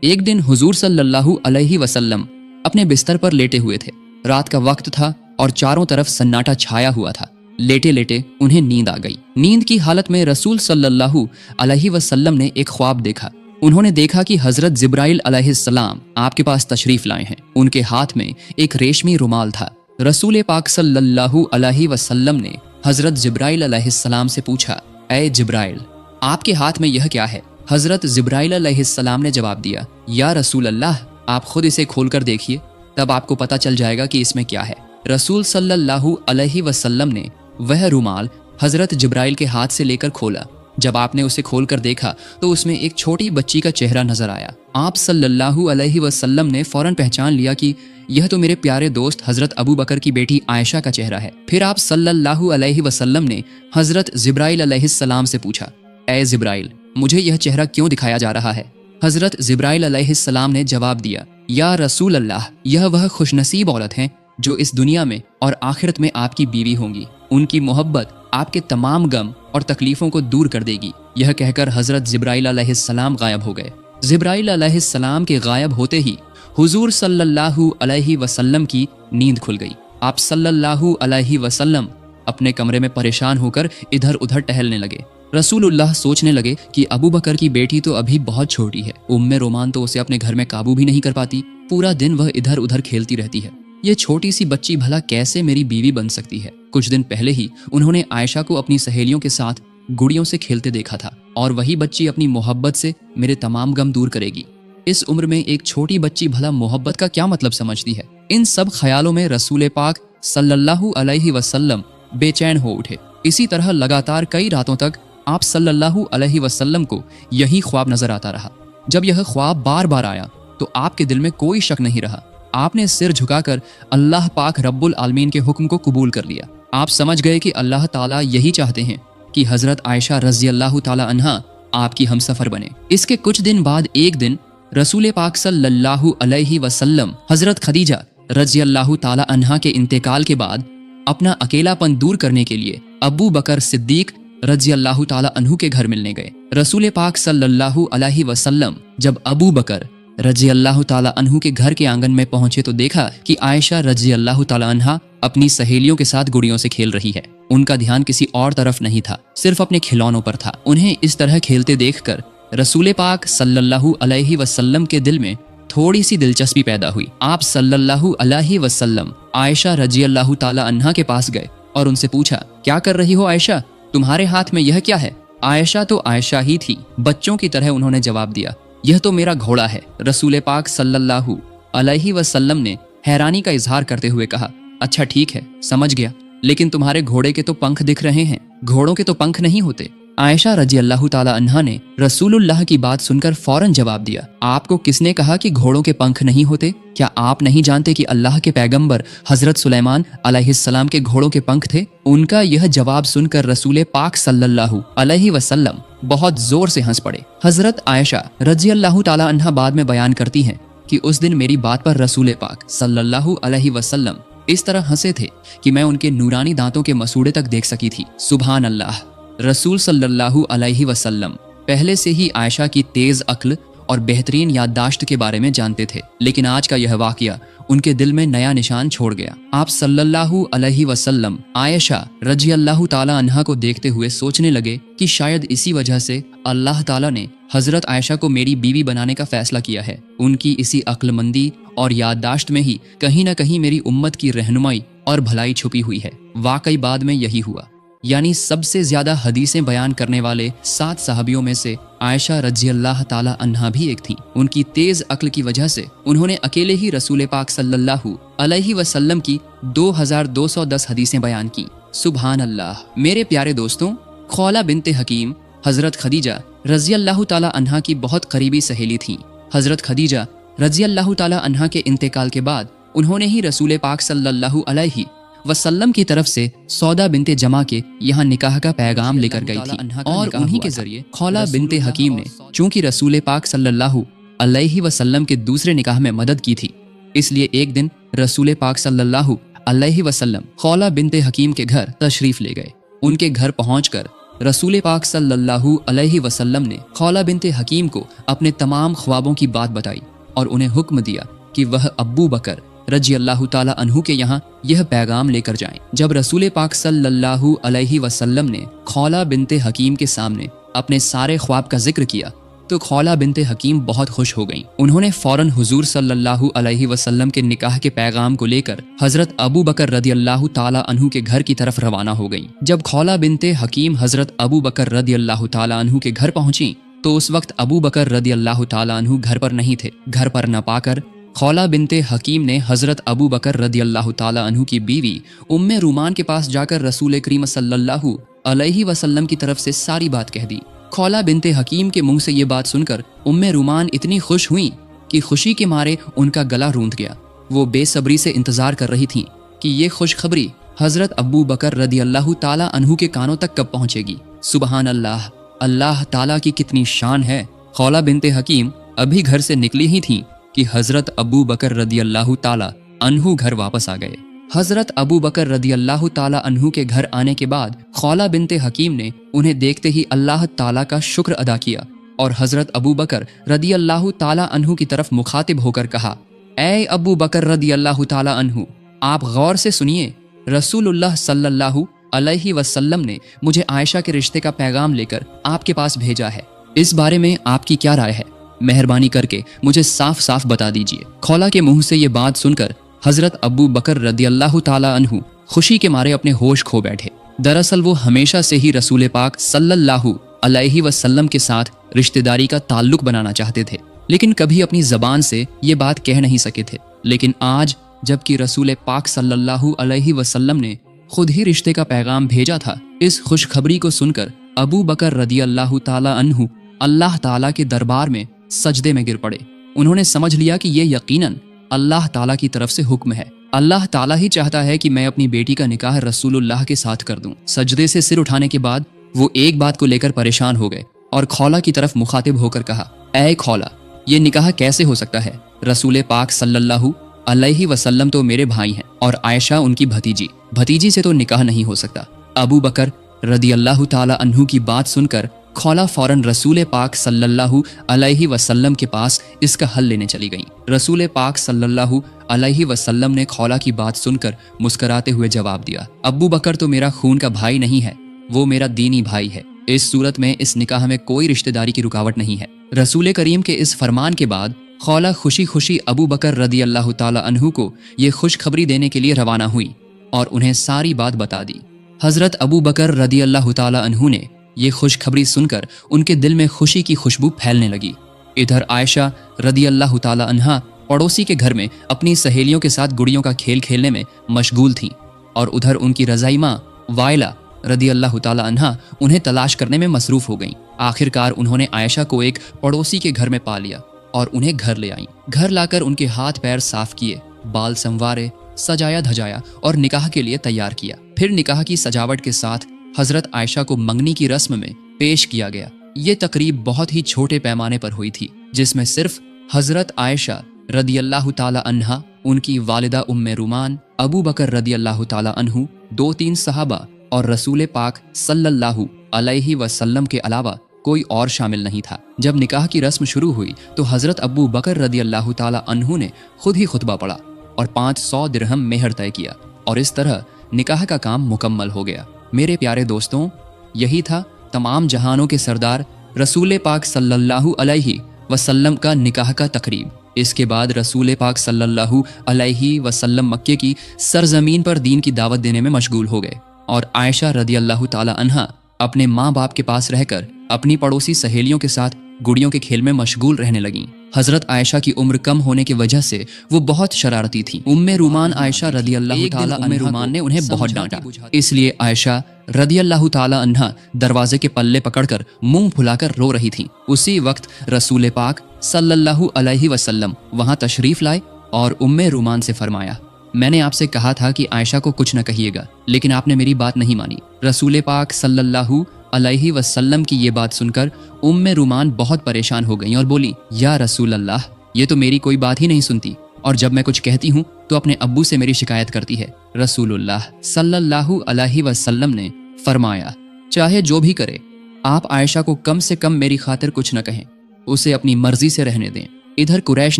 एक दिन हुजूर सल्लल्लाहु अलैहि वसल्लम अपने बिस्तर पर लेटे हुए थे। रात का वक्त था और चारों तरफ सन्नाटा छाया हुआ था। लेटे लेटे उन्हें नींद आ गई। नींद की हालत में रसूल सल्लल्लाहु अलैहि वसल्लम ने एक ख्वाब देखा। उन्होंने देखा कि हजरत जिब्राइल अलैहिस्सलाम आपके पास तशरीफ लाए हैं। उनके हाथ में एक रेशमी रुमाल था। रसूल पाक सल्लल्लाहु अलैहि वसल्लम ने हजरत जिब्राइल अलैहिस्सलाम से पूछा, ऐ जिब्राइल, आपके हाथ में यह क्या है? हजरत जिब्राइल अलैहिस्सलाम ने जवाब दिया, या रसूल अल्लाह, आप खुद इसे खोलकर देखिए, तब आपको पता चल जाएगा कि इसमें क्या है। रसूल सल्लल्लाहु अलैहि वसल्लम ने वह रुमाल हजरत जिब्राइल के हाथ से लेकर खोला। जब आपने उसे खोलकर देखा तो उसमें एक छोटी बच्ची का चेहरा नजर आया। आप सल्लल्लाहु अलैहि वसल्लम ने फौरन पहचान लिया कि यह तो मेरे प्यारे दोस्त हजरत अबू बकर की बेटी आयशा का चेहरा है। फिर आप सल्लल्लाहु अलैहि वसल्लम ने हजरत जिब्राइल अलैहिस्सलाम से पूछा, ऐ जिब्राइल, मुझे यह चेहरा क्यों दिखाया जा रहा है? हजरत जिब्राइल अलैहिस्सलाम ने जवाब दिया, या रसूल अल्लाह, यह वह खुशनसीब औरत हैं जो इस दुनिया में और आखिरत में आपकी बीवी होंगी। उनकी मोहब्बत आपके तमाम गम और तकलीफों को दूर कर देगी। यह कहकर हजरत जिब्राइल अलैहिस्सलाम गायब हो गए। जिब्राइल अलैहिस्सलाम के गायब होते ही हुजूर सल्लल्लाहु अलैहि वसल्लम की नींद खुल गई। आप सल्लल्लाहु अलैहि वसल्लम अपने कमरे में परेशान होकर इधर उधर टहलने लगे। रसूलुल्लाह सोचने लगे कि अबू बकर की बेटी तो अभी बहुत छोटी है, उम्मे रोमान तो उसे अपने घर में काबू भी नहीं कर पाती। पूरा दिन वह इधर उधर खेलती रहती है। ये छोटी सी बच्ची भला कैसे मेरी बीवी बन सकती है? कुछ दिन पहले ही उन्होंने आयशा को अपनी सहेलियों के साथ गुड़ियों से खेलते देखा था, और वही बच्ची अपनी मोहब्बत से मेरे तमाम गम दूर करेगी। इस उम्र में एक छोटी बच्ची भला मोहब्बत का क्या मतलब समझती है? इन सब ख्यालों में रसूल पाक सल्लल्लाहु अलैहि वसल्लम बेचैन हो उठे। इसी तरह लगातार कई रातों तक आप सल्लल्लाहु अलैहि वसल्लम को यही ख्वाब नजर आता रहा। जब यह ख्वाब बार बार आया तो आपके दिल में कोई शक नहीं रहा। आपने सिर झुकाकर अल्लाह पाक रब्बुल आलमीन के हुक्म को कबूल कर लिया। आप समझ गए कि अल्लाह ताला यही चाहते हैं कि हजरत आयशा रज़ी अल्लाह ताला अन्हा आपकी हमसफर बने। इसके कुछ दिन बाद एक दिन रसूल पाक सल्लल्लाहु अलैहि वसल्लम हजरत खदीजा रज़ी अल्लाह ताला अन्हा के इंतकाल के बाद अपना अकेलापन दूर करने के लिए अबू बकर सिद्दीक रज़ी अल्लाह ताला अन्हु के घर मिलने गए। रसूल पाक सल्लल्लाहु अलैहि वसल्लम जब अबू बकर रज़ी अल्लाह ताला अन्हु के घर के आंगन में पहुंचे तो देखा कि आयशा रज़ी अल्लाह ताला अन्हा अपनी सहेलियों के साथ गुड़ियों से खेल रही है। उनका ध्यान किसी और तरफ नहीं था, सिर्फ अपने खिलौनों पर था। उन्हें इस तरह खेलते देखकर रसूल पाक सल्लल्लाहु अलैहि वसल्लम के दिल में थोड़ी सी दिलचस्पी पैदा हुई। आप सल्लल्लाहु अलैहि वसल्लम आयशा रज़ी अल्लाह ताला अन्हा के पास गए और उनसे पूछा, क्या कर रही हो आयशा? तुम्हारे हाथ में यह क्या है? आयशा तो आयशा ही थी। बच्चों की तरह उन्होंने जवाब दिया, यह तो मेरा घोड़ा है। रसूल पाक सल्लल्लाहु अलैहि वसल्लम ने हैरानी का इजहार करते हुए कहा, अच्छा ठीक है, समझ गया, लेकिन तुम्हारे घोड़े के तो पंख दिख रहे हैं, घोड़ों के तो पंख नहीं होते। आयशा रज़ी अल्लाह ताला अन्हा ने रसूलुल्लाह की बात सुनकर फौरन जवाब दिया, आपको किसने कहा कि घोड़ों के पंख नहीं होते? क्या आप नहीं जानते कि अल्लाह के पैगंबर हजरत सुलेमान अलैहिस्सलाम के घोड़ों के पंख थे? उनका यह जवाब सुनकर रसूल पाक सल्लल्लाहु अलैहि वसल्लम बहुत जोर से हंस पड़े। हजरत आयशा रज़ी अल्लाह ताला अन्हा बाद में बयान करती हैं कि उस दिन मेरी बात पर रसूल पाक सल्लल्लाहु अलैहि वसल्लम इस तरह हंसे थे कि मैं उनके नूरानी दांतों के मसूड़े तक देख सकी थी। सुभान अल्लाह। रसूल सल्लल्लाहु अलैहि वसल्लम पहले से ही आयशा की तेज अक्ल और बेहतरीन याददाश्त के बारे में जानते थे, लेकिन आज का यह वाकया उनके दिल में नया निशान छोड़ गया। आप सल्लल्लाहु अलैहि वसल्लम आयशा रज़ी अल्लाह ताला अन्हा को देखते हुए सोचने लगे कि शायद इसी वजह से अल्लाह ताला ने हजरत आयशा को मेरी बीवी बनाने का फैसला किया है। उनकी इसी अक्लमंदी और याददाश्त में ही कहीं न कहीं मेरी उम्मत की रहनुमाई और भलाई छुपी हुई है। वाकई बाद में यही हुआ, यानी सबसे ज्यादा हदीसें बयान करने वाले 7 सहाबियों में से आयशा रज़ी अल्लाह ताला अन्हा भी एक थी। उनकी तेज अक्ल की वजह से उन्होंने अकेले ही रसूल पाक सल्लल्लाहु अलैहि वसल्लम की 2210 हदीसें बयान की। सुभान अल्लाह। मेरे प्यारे दोस्तों, खौला बिनते हकीम हजरत खदीजा रज़ी अल्लाह ताला अन्हा की बहुत करीबी सहेली थीं। हजरत खदीजा रज़ी अल्लाह ताला अन्हा के इंतकाल के बाद उन्होंने ही रसूल पाक सल्लल्लाहु अलैहि वसल्लम की तरफ से सौदा बिनते जमा के यहाँ निकाह का पैगाम लेकर गई थी, और उन्हीं के जरिए खौला बिनते हकीम ने चूंकि रसूल पाक सल्लल्लाहु अलैहि वसल्लम के दूसरे निकाह में मदद की थी, इसलिए एक दिन रसूल पाक सल्लल्लाहु अलैहि वसल्लम खौला बिनते हकीम के घर तशरीफ ले गए। उनके घर पहुंचकर रसूल पाक सल्लल्लाहु अलैहि वसल्लम ने खौला बिनते हकीम को अपने तमाम ख्वाबों की बात बताई और उन्हें हुक्म दिया कि वह अब्बू बकर रजी अल्लाह ताला अन्हु के यहाँ यह पैगाम लेकर जाएं। जब रसूल पाक सल्लल्लाहु अलैहि वसल्लम ने खौला बिनते हकीम के सामने अपने सारे ख्वाब का जिक्र किया तो खौला बिनते हकीम बहुत खुश हो गईं। उन्होंने फौरन हुजूर सल्लल्लाहु अलैहि वसल्लम के निकाह के पैगाम को लेकर हजरत अबू बकर रदी अल्लाह ताला अन्हु के घर की तरफ रवाना हो गईं। जब खौला बिनते हकीम हजरत अबू बकर रदी अल्लाह ताला अन्हु के घर पहुंची तो उस वक्त अबू बकर रदी अल्लाह ताला अन्हु घर पर नहीं थे। घर पर न पाकर खौला बिनते हकीम ने हजरत अबू बकर रदी अल्लाह ताला अन्हु की बीवी उम्मे रूमान के पास जाकर रसूल करीम सल्लल्लाहु अलैहि वसल्लम की तरफ से सारी बात कह दी। खौला बिनते हकीम के मुंह से ये बात सुनकर उम्मे रूमान इतनी खुश हुई कि खुशी के मारे उनका गला रूंध गया। वो बेसब्री से इंतजार कर रही थीं कि ये खुशखबरी हजरत अबू बकर रदी अल्लाह ताला अन्हु के कानों तक कब पहुंचेगी। सुबहान अल्लाह, अल्लाह ताला की कितनी शान है। खौला बिनते हकीम अभी घर से निकली ही थीं कि हजरत अबू बकर रदी अल्लाह ताला अन्हु घर वापस आ गए। हजरत अबू बकर रदी अल्लाह ताला अन्हु के घर आने के बाद खौला बिनते हकीम ने उन्हें देखते ही अल्लाह ताला का शुक्र अदा किया और हजरत अबू बकर रदी अल्लाह ताला अन्हु की तरफ मुखातिब होकर कहा, ऐ अबू बकर रदी अल्लाह ताला अन्हु, आप गौर से सुनिए, रसूलुल्लाह सल्लल्लाहु अलैहि वसल्लम ने मुझे आयशा के रिश्ते का पैगाम लेकर आपके पास भेजा है। इस बारे में आपकी क्या राय है? मेहरबानी करके मुझे साफ साफ बता दीजिए। खौला के मुंह से ये बात सुनकर हजरत अबू बकर रदी अल्लाह ताला अन्हु खुशी के मारे अपने होश खो बैठे। दरअसल वो हमेशा से ही रसूल पाक सल्लल्लाहु अलैहि वसल्लम के साथ रिश्तेदारी का ताल्लुक बनाना चाहते थे, लेकिन कभी अपनी जबान से ये बात कह नहीं सके थे। लेकिन आज जबकि रसूल पाक सल्लल्लाहु अलैहि वसल्लम ने खुद ही रिश्ते का पैगाम भेजा था, इस खुशखबरी को सुनकर अबू बकर रदी अल्लाह ताला अन्हु अल्लाह ताला के दरबार में सजदे में गिर पड़े। उन्होंने समझ लिया कि ये यकीनन अल्लाह ताला की तरफ से हुक्म है। अल्लाह ताला ही चाहता है कि मैं अपनी बेटी का निकाह रसूलुल्लाह के साथ कर दूं। सजदे से सिर उठाने के बाद वो एक बात को लेकर परेशान हो गए और खौला की तरफ मुखातिब होकर कहा, ऐ खौला, ये निकाह कैसे हो सकता है? रसूल पाक सल्लल्लाहु अलैहि वसल्लम तो मेरे भाई हैं और आयशा उनकी भतीजी से तो निकाह नहीं हो सकता। अबू बकर रदी अल्लाह ताला अन्हु की बात सुनकर खौला फौरन रसूल पाक सल्लल्लाहु अलैहि वसल्लम के पास इसका हल लेने चली गईं। रसूल पाक सल्लल्लाहु अलैहि वसल्लम ने खौला की बात सुनकर मुस्कुराते हुए जवाब दिया, अब्बू बकर तो मेरा खून का भाई नहीं है, वो मेरा दीनी भाई है। इस सूरत में इस निकाह में कोई रिश्तेदारी की रुकावट नहीं है। रसूल करीम के इस फरमान के बाद खौला खुशी खुशी अबू बकर रदी अल्लाह ताला अन्हु को ये खुशखबरी देने के लिए रवाना हुई और उन्हें सारी बात बता दी। हजरत अबू बकर रदी अल्लाह ताला अन्हु ने ये खुशखबरी सुनकर उनके दिल में खुशी की खुशबू फैलने लगी। इधर आयशा रदी अल्लाह ताला अन्हा पड़ोसी के घर में अपनी सहेलियों के साथ गुड़ियों का खेल खेलने में मशगूल थीं और उधर उनकी रज़ाई माँ वाइला रदी अल्लाह ताला अन्हा उन्हें तलाश करने में मसरूफ हो गईं। आखिरकार उन्होंने आयशा को एक पड़ोसी के घर में पा लिया और उन्हें घर ले आईं। घर लाकर उनके हाथ पैर साफ किए, बाल संवारे, सजाया धजाया और निकाह के लिए तैयार किया। फिर निकाह की सजावट के साथ हजरत आयशा को मंगनी की रस्म में पेश किया गया। ये तकरीब बहुत ही छोटे पैमाने पर हुई थी, जिसमें सिर्फ हजरत आयशा रदी अल्लाह ताला अन्हा, उनकी वालिदा उम्मे रूमान, अबू बकर रदी अल्लाह ताला अन्हु, 2-3 सहाबा और रसूल पाक सल्लल्लाहु अलैहि वसल्लम के अलावा कोई और शामिल नहीं था। जब निकाह की रस्म शुरू हुई तो हजरत अबू बकर रदी अल्लाह ताला अन्हु ने खुद ही खुतबा पढ़ा और 500 दिरहम मेहर तय किया और इस तरह निकाह का काम मुकम्मल हो गया। मेरे प्यारे दोस्तों, यही था तमाम जहानों के सरदार रसूल पाक सल्लल्लाहु अलैहि वसल्लम का निकाह का तकरीब। इसके बाद रसूल पाक सल्लल्लाहु अलैहि वसल्लम मक्के की सरजमीन पर दीन की दावत देने में मशगूल हो गए और आयशा रदी अल्लाह ताला अन्हा अपने माँ बाप के पास रहकर अपनी पड़ोसी सहेलियों के साथ गुड़ियों के खेल में मशगूल रहने लगीं। हजरत आयशा की उम्र कम होने की वजह से वो बहुत शरारती थी। उम्मे रूमान आयशा रदी अल्लाह ताला अन्हा ने उन्हें बहुत डांटा, इसलिए आयशा रदी अल्लाह ताला अन्हा दरवाजे के पल्ले पकड़कर मुंह फुलाकर रो रही थी। उसी वक्त रसूल पाक सल्लल्लाहु अलैहि वसल्लम वहां तशरीफ लाए और उम्मे रूमान से फरमाया, मैंने आपसे कहा था कि आयशा को कुछ न कहिएगा, लेकिन आपने मेरी बात नहीं मानी। रसूल पाक सल्लल्लाहु अलैहि वसल्लम की ये बात सुनकर उम्मे रूमान बहुत परेशान हो गईं और बोली, या रसूल अल्लाह, ये तो मेरी कोई बात ही नहीं सुनती और जब मैं कुछ कहती हूँ तो अपने अब्बू से मेरी शिकायत करती है। रसूलुल्लाह सल्लल्लाहु अलैहि वसल्लम ने फरमाया, चाहे जो भी करे, आप आयशा को कम से कम मेरी खातिर कुछ न कहें, उसे अपनी मर्जी से रहने दें। इधर कुरैश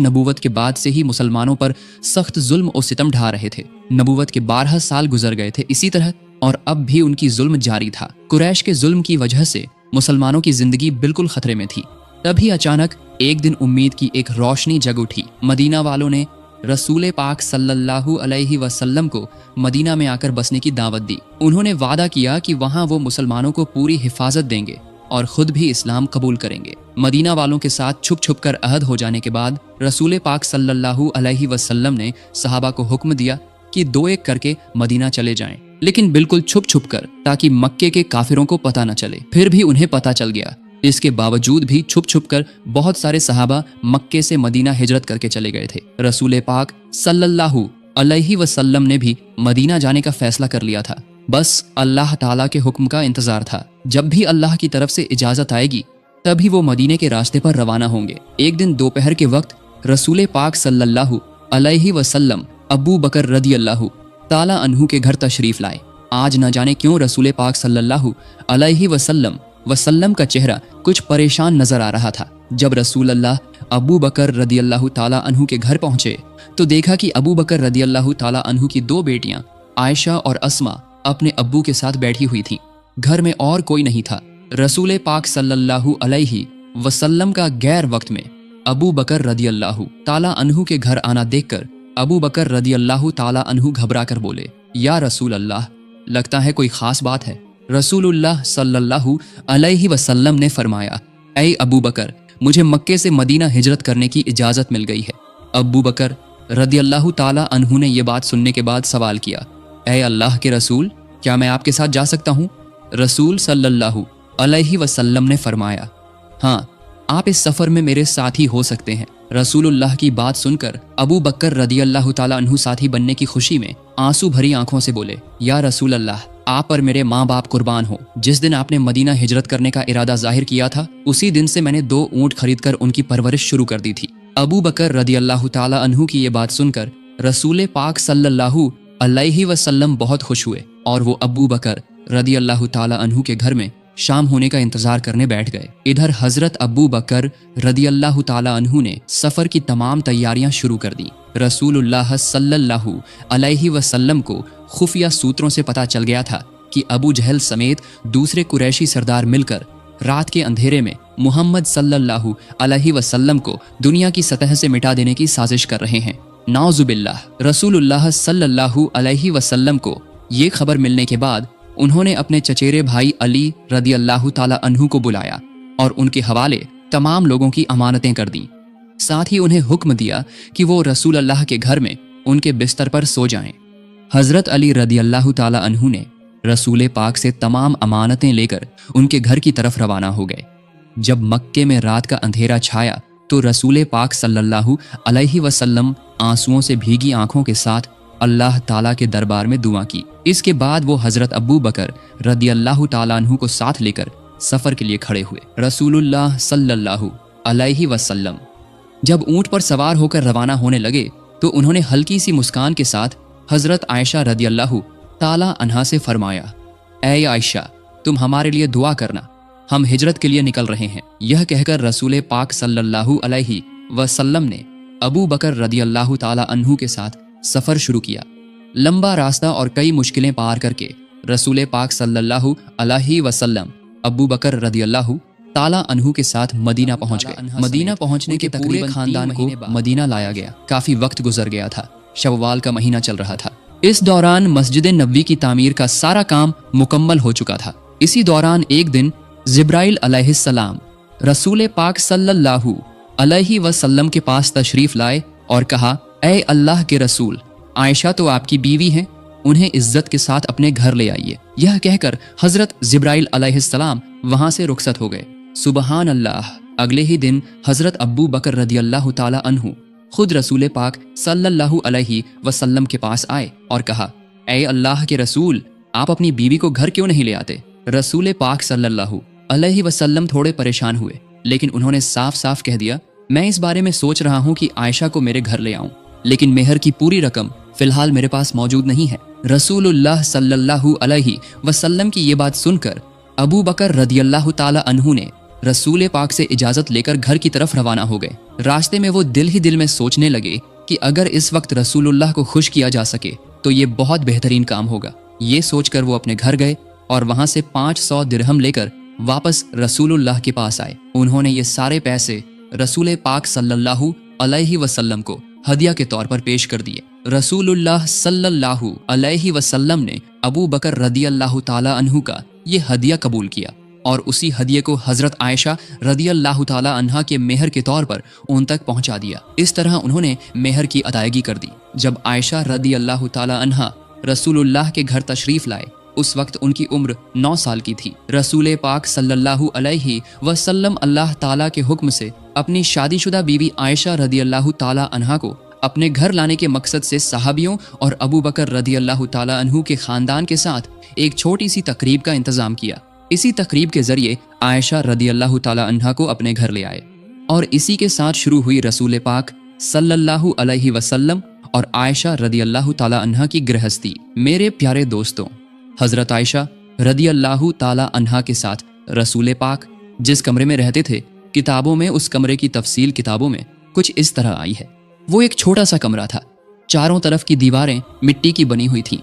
नबूवत के बाद से ही मुसलमानों पर सख्त जुल्म और सितम ढा रहे थे। नबूवत के 12 साल गुजर गए थे इसी तरह, और अब भी उनकी जुल्म जारी था। कुरैश के जुल्म की वजह से मुसलमानों की जिंदगी बिल्कुल खतरे में थी। तभी अचानक एक दिन उम्मीद की एक रोशनी जग उठी। मदीना वालों ने रसूल पाक सल्लल्लाहु अलैहि वसल्लम को मदीना में आकर बसने की दावत दी। उन्होंने वादा किया कि वहां वो मुसलमानों को पूरी हिफाजत देंगे और खुद भी इस्लाम कबूल करेंगे। मदीना वालों के साथ छुप छुप कर अहद हो जाने के बाद रसूल पाक सल्लल्लाहु अलैहि वसल्लम ने सहाबा को हुक्म दिया कि 2-1 करके मदीना चले जाएं, लेकिन बिल्कुल छुप छुप कर, ताकि मक्के के काफिरों को पता न चले। फिर भी उन्हें पता चल गया। इसके बावजूद भी छुप छुप कर बहुत सारे सहाबा मक्के से मदीना हिजरत करके चले गए थे। रसूल पाक सल्लल्लाहु अलैहि वसल्लम ने भी मदीना जाने का फैसला कर लिया था। बस अल्लाह ताला के हुक्म का इंतजार था। जब भी अल्लाह की तरफ से इजाजत आएगी तभी वो मदीने के रास्ते पर रवाना होंगे। एक दिन दोपहर के वक्त रसूल पाक सल्लल्लाहु अलैहि वसल्लम अबू बकर रदियल्लाहु ताला अन्हु के घर तशरीफ लाए। आज न जाने क्यों रसूल पाक सल्लल्लाहु अलैहि वसल्लम का चेहरा कुछ परेशान नजर आ रहा था। जब रसूल अल्लाह अबू बकर रदियल्लाहु ताला अन्हु के घर पहुंचे तो देखा कि अबू बकर रदियल्लाहु ताला अन्हु की 2 बेटियां आयशा और अस्मा अपने अब्बू के साथ बैठी हुई थीं। घर में और कोई नहीं था। रसूल पाक सल्लल्लाहु अलैहि वसल्लम का गैर वक्त में अबू बकर रदियल्लाहु ताला अन्हु के घर आना देखकर अबू बकर रदियल्लाहु ताला अन्हु घबरा कर बोले, या रसूल अल्लाह, लगता है कोई खास बात है। रसूलुल्लाह सल्लल्लाहु अलैहि वसल्लम ने फरमाया, ऐ अबू बकर, मुझे मक्के से मदीना हिजरत करने की इजाजत मिल गई है। अबू बकर रदियल्लाहु ताला अन्हु ने यह बात सुनने के बाद सवाल किया, ऐ अल्लाह के रसूल, क्या मैं आपके साथ जा सकता हूँ? रसूल सल्लल्लाहु अलैहि वसल्लम ने फरमाया, हाँ, आप इस सफर में मेरे साथी हो सकते हैं। रसूलुल्लाह की बात सुनकर अबू बकर रदियल्लाहु ताला अन्हु साथी बनने की खुशी में आंसू भरी आंखों से बोले, या रसूल अल्लाह, आप पर मेरे माँ बाप कुर्बान हो। जिस दिन आपने मदीना हिजरत करने का इरादा जाहिर किया था, उसी दिन से मैंने 2 ऊँट खरीदकर उनकी परवरिश शुरू कर दी थी। अबू बकर रदियल्लाहु ताला अन्हु की ये बात सुनकर रसूल पाक सल्लल्लाहु अलैहि वसल्लम बहुत खुश हुए और वो अबू बकर रदियल्लाहु ताला अन्हु के घर में शाम होने का इंतजार करने बैठ गए। इधर हजरत अबू बकर रदियल्लाहु ताला अन्हु ने सफर की तमाम तैयारियां शुरू कर दी। रसूलुल्लाह सल्लल्लाहु अलैहि वसल्लम को खुफिया सूत्रों से पता चल गया था कि अबू जहल समेत दूसरे कुरैशी सरदार मिलकर रात के अंधेरे में मुहम्मद सल्लल्लाहु अलैहि वसल्लम को दुनिया की सतह से मिटा देने की साजिश कर रहे हैं। नाउजुबिल्लाह। रसूलुल्लाह सल्लल्लाहु अलैहि वसल्लम को ये खबर मिलने के बाद उन्होंने अपने चचेरे भाई अली रदियल्लाहु ताला अन्हु को बुलाया और उनके हवाले तमाम लोगों की अमानतें कर दी। साथ ही उन्हें हुक्म दिया कि वो रसूल अल्लाह के घर में उनके बिस्तर पर सो जाएं। हजरत अली रदियल्लाहु ताला अन्हु ने रसूल पाक से तमाम अमानतें लेकर उनके घर की तरफ रवाना हो गए। जब मक्के में रात का अंधेरा छाया तो रसूल पाक सल्लल्लाहु अलैहि वसल्लम आंसुओं से भीगी आंखों के साथ अल्लाह ताला के दरबार में दुआ की। इसके बाद वो हजरत अबू बकर रदियल्लाहु ताला अन्हु को साथ लेकर सफर के लिए खड़े हुए। रसूलुल्लाह सल्लल्लाहु अलैहि वसल्लम जब ऊंट पर सवार होकर रवाना होने लगे तो उन्होंने हल्की सी मुस्कान के साथ हजरत आयशा रदियल्लाहु ताला अन्हा से फरमाया, ऐ आयशा, तुम हमारे लिए दुआ करना, हम हिजरत के लिए निकल रहे हैं। यह कहकर रसूल पाक सल्लल्लाहु अलैहि वसल्लम ने अबू बकर रदियल्लाहु ताला अन्हु के साथ सफर शुरू किया। लंबा रास्ता और कई मुश्किलें पार करके रसूल पाक सल्लल्लाहु अलैहि वसल्लम अबू बकर रदियल्लाहु ताला अन्हु के साथ मदीना पहुंच गए। मदीना पहुंचने के तकरीबन खानदान को मदीना लाया गया। काफी वक्त गुजर गया था। शव्वाल का महीना चल रहा था। इस दौरान मस्जिद नबवी की तामीर का सारा काम मुकम्मल हो चुका था। इसी दौरान एक दिन जिब्राइल अलैहिस्सलाम रसूल पाक सल्लल्लाहु अलैहि वसल्लम के पास तशरीफ लाए और कहा, ऐ अल्लाह के रसूल, आयशा तो आपकी बीवी हैं, उन्हें इज्जत के साथ अपने घर ले आइए। यह कहकर हजरत जिब्राइल अलैहिस्सलाम वहां से रुखसत हो गए। सुबहान अल्लाह। अगले ही दिन हजरत अबू बकर रदियल्लाहु ताला अन्हु खुद रसूल पाक सल्लल्लाहु अलैहि वसल्लम के पास आए और कहा, ऐ अल्लाह के रसूल, आप अपनी बीवी को घर क्यों नहीं ले आते? रसूल पाक सल्लल्लाहु अलैहि वसल्लम थोड़े परेशान हुए, लेकिन उन्होंने साफ साफ कह दिया, मैं इस बारे में सोच रहा हूँ कि आयशा को मेरे घर ले आऊं, लेकिन मेहर की पूरी रकम फिलहाल मेरे पास मौजूद नहीं है। रसूलुल्लाह सल्लल्लाहु अलैहि वसल्लम की ये बात सुनकर अबू बकर रदियल्लाहु ताला अन्हु ने रसूल पाक से इजाजत लेकर घर की तरफ रवाना हो गए। रास्ते में वो दिल ही दिल में सोचने लगे कि अगर इस वक्त रसूलुल्लाह को खुश किया जा सके तो ये बहुत बेहतरीन काम होगा। ये सोचकर वो अपने घर गए और वहां से 500 दिरहम लेकर वापस रसूलुल्लाह के पास आए। उन्होंने ये सारे पैसे रसूल पाक सल्लल्लाहु अलैहि वसल्लम को हदिया के तौर पर पेश कर दिए। रसूलुल्लाह सल्लल्लाहु अलैहि वसल्लम ने अबू बकर रदियल्लाहु ताला अन्हु का ये हदिया कबूल किया और उसी हदिये को हजरत आयशा रदियल्लाहु ताला अन्हा के मेहर के तौर पर उन तक पहुंचा दिया। इस तरह उन्होंने मेहर की अदायगी कर दी। जब आयशा रदियल्लाहु ताला अन्हा रसूलुल्लाह के घर तशरीफ लाए उस वक्त उनकी उम्र 9 साल की थी। रसूल पाक सल्लल्लाहु अलैहि वसल्लम अल्लाह ताला के हुक्म से अपनी शादीशुदा बीवी आयशा रदियल्लाहु ताला अन्हा को अपने घर लाने के मकसद से सहाबियों और अबू बकर रदियल्लाहु ताला अन्हु के खानदान के साथ एक छोटी सी तकरीब का इंतजाम किया। इसी तकरीब के जरिए आयशा रदियल्लाहु ताला अन्हा को अपने घर ले आए और इसी के साथ शुरू हुई रसूल पाक सल्लल्लाहु अलैहि वसल्लम और आयशा रदियल्लाहु ताला अन्हा की गृहस्थी। मेरे प्यारे दोस्तों, हजरत आयशा रदियल्लाहु ताला अन्हा के साथ रसूल पाक जिस कमरे में रहते थे, किताबों में उस कमरे की तफसील किताबों में कुछ इस तरह आई है। वो एक छोटा सा कमरा था। चारों तरफ की दीवारें मिट्टी की बनी हुई थीं।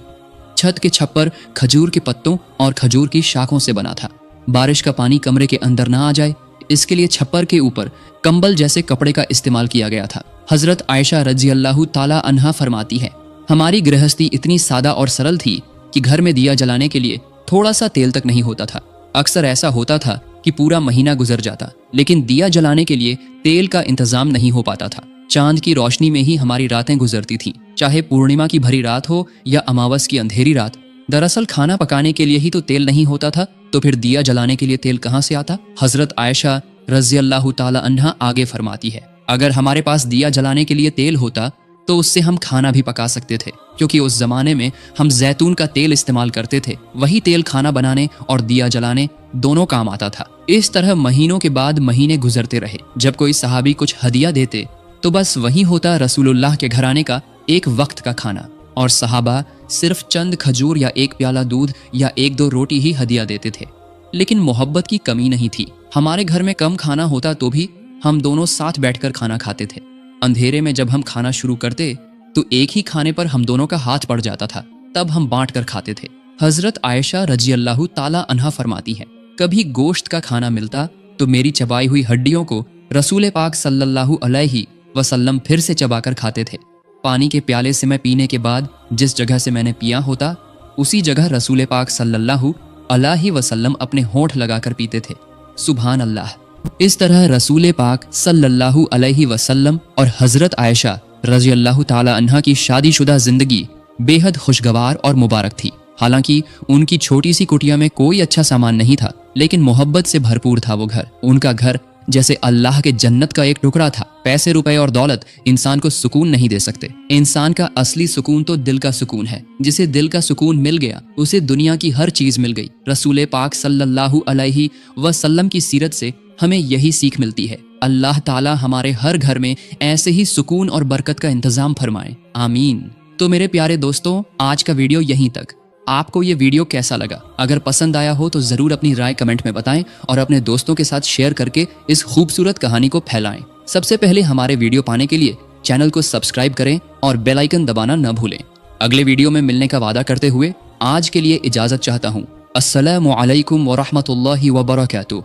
छत के छप्पर खजूर के पत्तों और खजूर की शाखों से बना था। बारिश का पानी कमरे के अंदर ना आ जाए इसके लिए छप्पर के ऊपर कंबल जैसे कपड़े का इस्तेमाल किया गया था। हजरत आयशा रज़ियल्लाहु ताला अन्हा फरमाती है, हमारी गृहस्थी इतनी सादा और सरल थी कि घर में दिया जलाने के लिए थोड़ा सा तेल तक नहीं होता था। अक्सर ऐसा होता था कि पूरा महीना गुजर जाता, लेकिन दिया जलाने के लिए तेल का इंतजाम नहीं हो पाता था। चांद की रोशनी में ही हमारी रातें गुजरती थीं, चाहे पूर्णिमा की भरी रात हो या अमावस की अंधेरी रात। दरअसल खाना पकाने के लिए ही तो तेल नहीं होता था, तो फिर दिया जलाने के लिए तेल कहाँ से आता? हजरत आयशा रज़ियल्लाहु ताला अन्हा आगे फरमाती है, अगर हमारे पास दिया जलाने के लिए तेल होता तो उससे हम खाना भी पका सकते थे, क्योंकि उस जमाने में हम जैतून का तेल इस्तेमाल करते थे। वही तेल खाना बनाने और दिया जलाने दोनों काम आता था। इस तरह महीनों के बाद महीने गुजरते रहे। जब कोई सहाबी कुछ हदिया देते तो बस वही होता रसूलुल्लाह के घराने का एक वक्त का खाना, और सहाबा सिर्फ चंद खजूर या एक प्याला दूध या 1-2 रोटी ही हदिया देते थे। लेकिन मोहब्बत की कमी नहीं थी। हमारे घर में कम खाना होता तो भी हम दोनों साथ बैठकर खाना खाते थे। अंधेरे में जब हम खाना शुरू करते तो एक ही खाने पर हम दोनों का हाथ पड़ जाता था, तब हम बांट कर खाते थे। हजरत आयशा रज़ियल्लाहु ताला अन्हा फरमाती है, कभी गोश्त का खाना मिलता तो मेरी चबाई हुई हड्डियों को रसूल पाक सल्लल्लाहु अलैहि वसल्लम फिर से चबाकर खाते थे। पानी के प्याले से मैं पीने के बाद जिस जगह से मैंने पिया होता उसी जगह रसूल पाक सल्लल्लाहु अलैहि वसल्लम अपने होंठ लगाकर पीते थे। सुभान अल्लाह। इस तरह रसूल पाक सल्लल्लाहु अलैहि वसल्लम और हजरत आयशा रज़ियल्लाहु ताला अन्हा की शादीशुदा जिंदगी बेहद खुशगवार और मुबारक थी। हालांकि उनकी छोटी सी कुटिया में कोई अच्छा सामान नहीं था, लेकिन मोहब्बत से भरपूर था वो घर। उनका घर जैसे अल्लाह के जन्नत का एक टुकड़ा था। पैसे रुपए और दौलत इंसान को सुकून नहीं दे सकते। इंसान का असली सुकून तो दिल का सुकून है। जिसे दिल का सुकून मिल गया उसे दुनिया की हर चीज मिल गई। रसूल पाक सल्लल्लाहु अलैहि वसल्लम की सीरत से हमें यही सीख मिलती है। अल्लाह ताला हमारे हर घर में ऐसे ही सुकून और बरकत का इंतजाम फरमाए, आमीन। तो मेरे प्यारे दोस्तों, आज का वीडियो यहीं तक। आपको ये वीडियो कैसा लगा? अगर पसंद आया हो तो जरूर अपनी राय कमेंट में बताएं और अपने दोस्तों के साथ शेयर करके इस खूबसूरत कहानी को फैलाएं। सबसे पहले हमारे वीडियो पाने के लिए चैनल को सब्सक्राइब करें और बेल आइकन दबाना न भूलें। अगले वीडियो में मिलने का वादा करते हुए आज के लिए इजाजत चाहता हूँ। अस्सलामु अलैकुम व रहमतुल्लाहि व बरकातुहू।